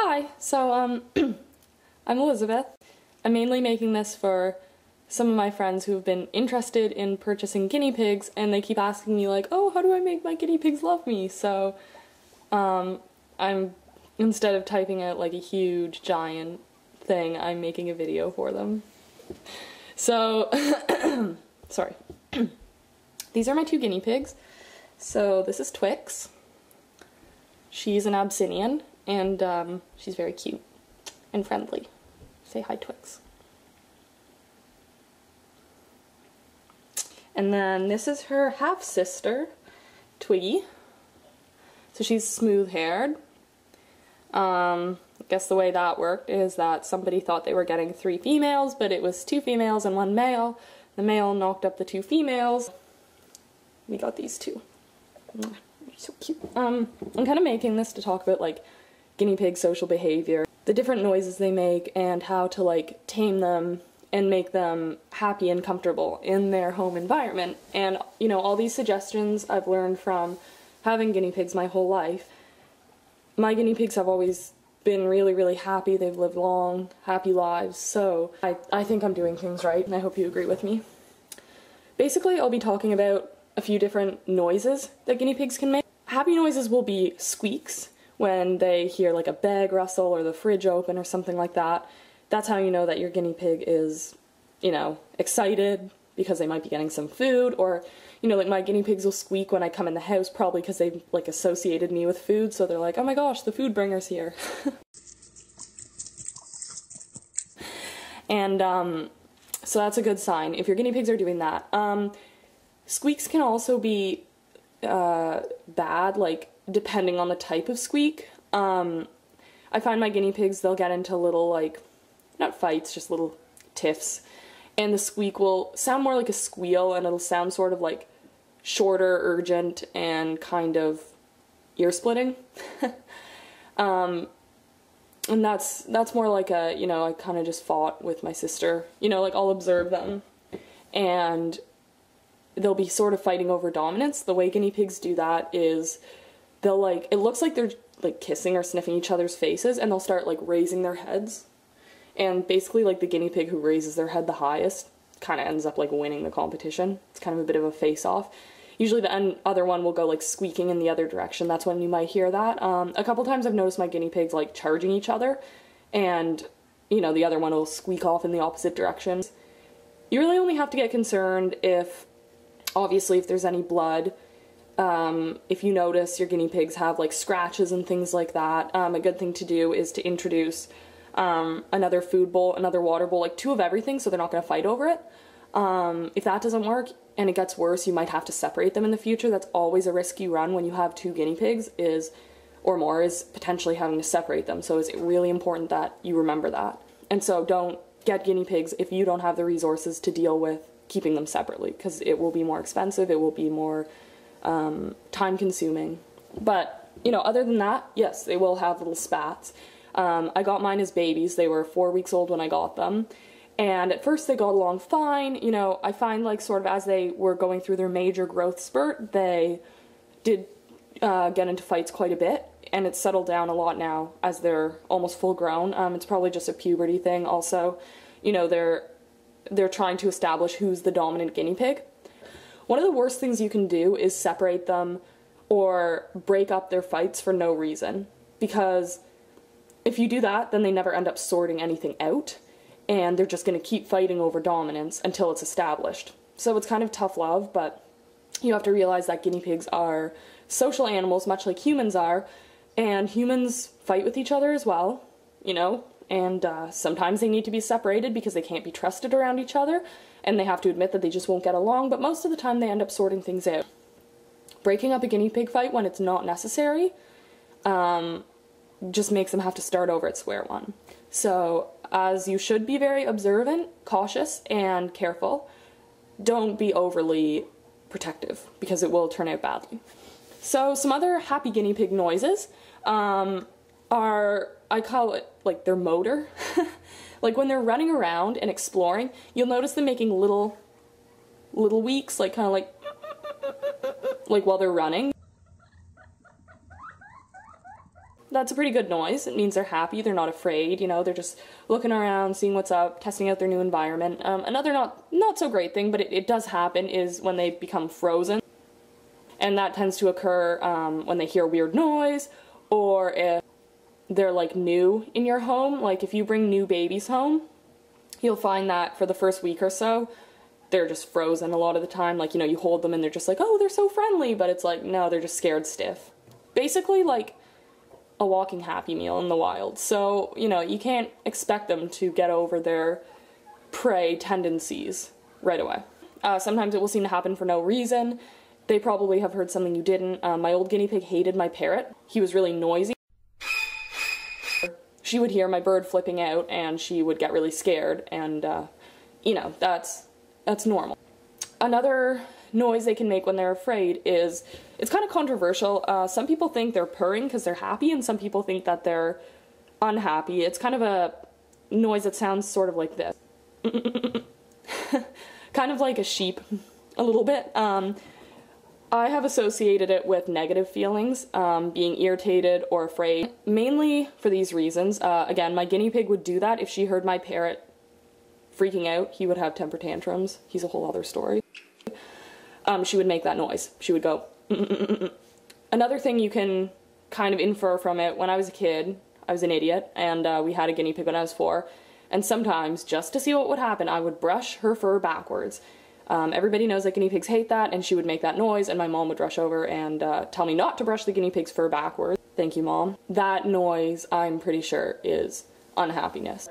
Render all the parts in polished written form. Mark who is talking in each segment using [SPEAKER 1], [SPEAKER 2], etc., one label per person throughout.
[SPEAKER 1] Hi, so I'm Elizabeth. I'm mainly making this for some of my friends who have been interested in purchasing guinea pigs, and they keep asking me like, oh, how do I make my guinea pigs love me? So I'm, instead of typing out like a huge giant thing, I'm making a video for them. So, sorry. These are my two guinea pigs. So this is Twix. She's an Abyssinian, and she's very cute and friendly. Say hi, Twix. And then this is her half-sister, Twiggy. So she's smooth-haired. I guess the way that worked is that somebody thought they were getting 3 females, but it was 2 females and 1 male. The male knocked up the 2 females. We got these 2. So cute. I'm kind of making this to talk about like guinea pig social behavior, the different noises they make, and how to like tame them and make them happy and comfortable in their home environment. And you know, all these suggestions I've learned from having guinea pigs my whole life. My guinea pigs have always been really happy. They've lived long, happy lives, so I think I'm doing things right, and I hope you agree with me. Basically, I'll be talking about a few different noises that guinea pigs can make. Happy noises will be squeaks when they hear like a bag rustle or the fridge open or something like that. That's how you know that your guinea pig is, you know, excited because they might be getting some food. Or, you know, like my guinea pigs will squeak when I come in the house, probably because they've like associated me with food, so they're like, oh my gosh, the food bringer's here. And so that's a good sign if your guinea pigs are doing that. Squeaks can also be bad, like depending on the type of squeak. I find my guinea pigs, they'll get into little like, not fights, just little tiffs, and the squeak will sound more like a squeal, and it'll sound sort of like shorter, urgent, and kind of ear-splitting. And that's more like a, you know, I kind of just fought with my sister. You know, like I'll observe them, and they'll be sort of fighting over dominance. The way guinea pigs do that is they'll like, it looks like they're like kissing or sniffing each other's faces, and they'll start like raising their heads. And basically like the guinea pig who raises their head the highest kind of ends up like winning the competition. It's kind of a bit of a face-off. Usually the other one will go like squeaking in the other direction. That's when you might hear that. A couple times I've noticed my guinea pigs like charging each other, and you know, the other one will squeak off in the opposite direction. You really only have to get concerned if, obviously, if there's any blood. If you notice your guinea pigs have like scratches and things like that, a good thing to do is to introduce another food bowl, another water bowl, like 2 of everything, so they're not going to fight over it. If that doesn't work and it gets worse, you might have to separate them in the future. That's always a risk you run when you have 2 guinea pigs, or more, is potentially having to separate them. So it's really important that you remember that. And so don't get guinea pigs if you don't have the resources to deal with keeping them separately, because it will be more expensive, it will be more time consuming. But, you know, other than that, yes, they will have little spats. I got mine as babies. They were 4 weeks old when I got them, and at first they got along fine. You know, I find like sort of as they were going through their major growth spurt, they did get into fights quite a bit, and it's settled down a lot now as they're almost full grown. It's probably just a puberty thing. Also, you know, they're trying to establish who's the dominant guinea pig. One of the worst things you can do is separate them or break up their fights for no reason, because if you do that, then they never end up sorting anything out, and they're just going to keep fighting over dominance until it's established. So it's kind of tough love, but you have to realize that guinea pigs are social animals, much like humans are, and humans fight with each other as well, you know, and sometimes they need to be separated because they can't be trusted around each other, and they have to admit that they just won't get along, but most of the time they end up sorting things out. Breaking up a guinea pig fight when it's not necessary just makes them have to start over at square one. So, as you should be very observant, cautious, and careful, don't be overly protective, because it will turn out badly. So, some other happy guinea pig noises are, I call it, like, their motor. Like, when they're running around and exploring, you'll notice them making little wheeks, like, kind of like while they're running. that's a pretty good noise. It means they're happy, they're not afraid, you know, they're just looking around, seeing what's up, testing out their new environment. Another not so great thing, but it does happen, is when they become frozen. And that tends to occur when they hear a weird noise, or if they're like new in your home. Like if you bring new babies home, you'll find that for the first week or so, they're just frozen a lot of the time. Like, you know, you hold them and they're just like, oh, they're so friendly, but it's like, no, they're just scared stiff. Basically like a walking Happy Meal in the wild. So, you know, you can't expect them to get over their prey tendencies right away. Sometimes it will seem to happen for no reason. They probably have heard something you didn't. My old guinea pig hated my parrot. He was really noisy. She would hear my bird flipping out and she would get really scared, and you know, that's normal. Another noise they can make when they're afraid is, it's kind of controversial. Some people think they're purring because they're happy, and some people think that they're unhappy. It's kind of a noise that sounds sort of like this. Kind of like a sheep, a little bit. I have associated it with negative feelings, being irritated or afraid, mainly for these reasons. Again, my guinea pig would do that if she heard my parrot freaking out. He would have temper tantrums. He's a whole other story. She would make that noise. She would go, Another thing you can kind of infer from it, when I was a kid, I was an idiot, and we had a guinea pig when I was 4, and sometimes, just to see what would happen, I would brush her fur backwards. Everybody knows that guinea pigs hate that, and she would make that noise, and my mom would rush over and tell me not to brush the guinea pig's fur backwards. Thank you, Mom. That noise, I'm pretty sure, is unhappiness.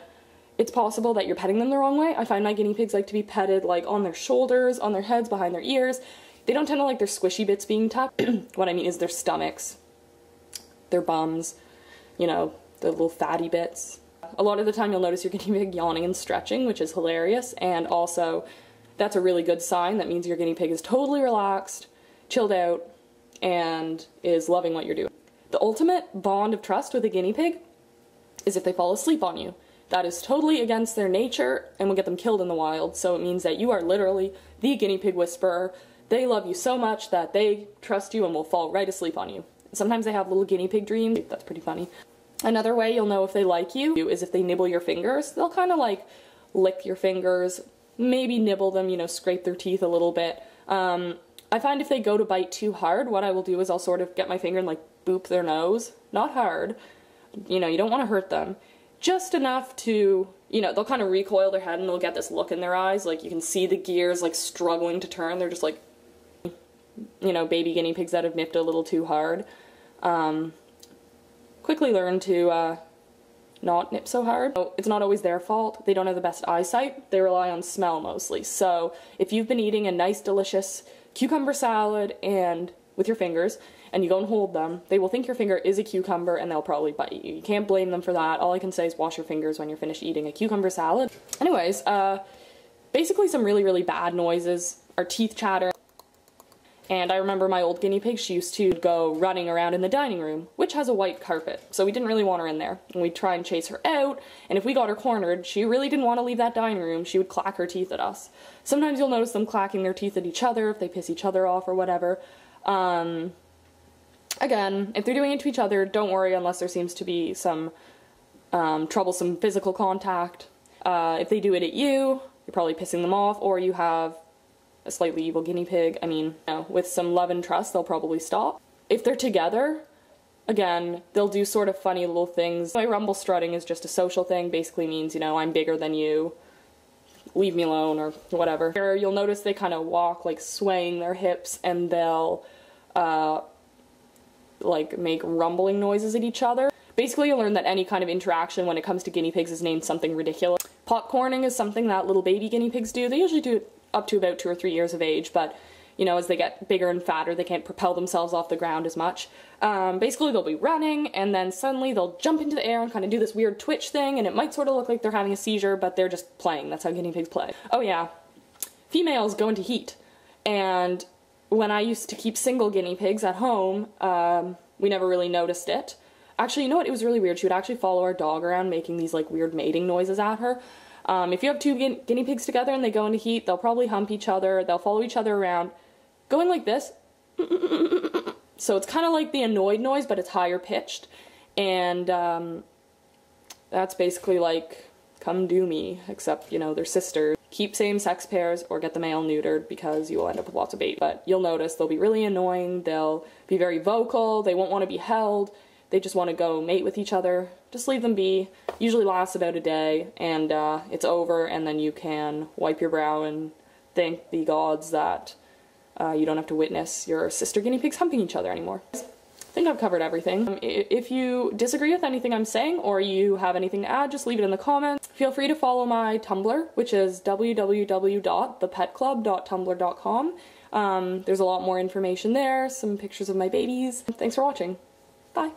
[SPEAKER 1] It's possible that you're petting them the wrong way. I find my guinea pigs like to be petted like on their shoulders, on their heads, behind their ears. They don't tend to like their squishy bits being tucked. What I mean is their stomachs, their bums, you know, the little fatty bits. A lot of the time you'll notice your guinea pig yawning and stretching, which is hilarious, and also that's a really good sign. That means your guinea pig is totally relaxed, chilled out, and is loving what you're doing. The ultimate bond of trust with a guinea pig is if they fall asleep on you. That is totally against their nature and will get them killed in the wild, so it means that you are literally the guinea pig whisperer. They love you so much that they trust you and will fall right asleep on you. Sometimes they have little guinea pig dreams. That's pretty funny. Another way you'll know if they like you is if they nibble your fingers. They'll kind of like lick your fingers, maybe nibble them, you know, scrape their teeth a little bit. I find if they go to bite too hard, what I will do is I'll sort of get my finger and like boop their nose. Not hard. You know, you don't want to hurt them. Just enough to, you know, they'll kind of recoil their head and they'll get this look in their eyes. Like you can see the gears like struggling to turn. They're just like, you know, baby guinea pigs that have nipped a little too hard. Quickly learn to not nip so hard. It's not always their fault. They don't have the best eyesight. They rely on smell mostly. So if you've been eating a nice, delicious cucumber salad and with your fingers, and you go and hold them, they will think your finger is a cucumber and they'll probably bite you. You can't blame them for that. All I can say is wash your fingers when you're finished eating a cucumber salad. Anyways, basically some really, really bad noises are teeth chatter. And I remember my old guinea pig, she used to go running around in the dining room, which has a white carpet, so we didn't really want her in there. And we'd try and chase her out, and if we got her cornered, she really didn't want to leave that dining room. She would clack her teeth at us. Sometimes you'll notice them clacking their teeth at each other if they piss each other off or whatever. Again, if they're doing it to each other, don't worry unless there seems to be some troublesome physical contact. If they do it at you, you're probably pissing them off, or you have a slightly evil guinea pig. I mean, you know, with some love and trust, they'll probably stop. If they're together, again, they'll do sort of funny little things. My rumble strutting is just a social thing, basically means, you know, I'm bigger than you, leave me alone, or whatever. Or you'll notice they kind of walk, like, swaying their hips, and they'll, like, make rumbling noises at each other. Basically, you'll learn that any kind of interaction when it comes to guinea pigs is named something ridiculous. Popcorning is something that little baby guinea pigs do. They usually do it up to about 2 or 3 years of age, but, you know, as they get bigger and fatter, they can't propel themselves off the ground as much. Basically, they'll be running, and then suddenly they'll jump into the air and kind of do this weird twitch thing, and it might sort of look like they're having a seizure, but they're just playing. That's how guinea pigs play. Oh yeah, females go into heat, and when I used to keep single guinea pigs at home, we never really noticed it. Actually, you know what? It was really weird. She would actually follow our dog around making these, like, weird mating noises at her. If you have 2 guinea pigs together and they go into heat, they'll probably hump each other, they'll follow each other around, going like this. So it's kind of like the annoyed noise, but it's higher pitched. And that's basically like, come do me, except, you know, they're sisters. Keep same-sex pairs or get the male neutered because you will end up with lots of bait. But you'll notice they'll be really annoying, they'll be very vocal, they won't want to be held, they just want to go mate with each other. Just leave them be. Usually lasts about a day, and it's over, and then you can wipe your brow and thank the gods that you don't have to witness your sister guinea pigs humping each other anymore. I think I've covered everything. If you disagree with anything I'm saying or you have anything to add, just leave it in the comments. Feel free to follow my Tumblr, which is www.thepetclub.tumblr.com. There's a lot more information there, some pictures of my babies. Thanks for watching. Bye.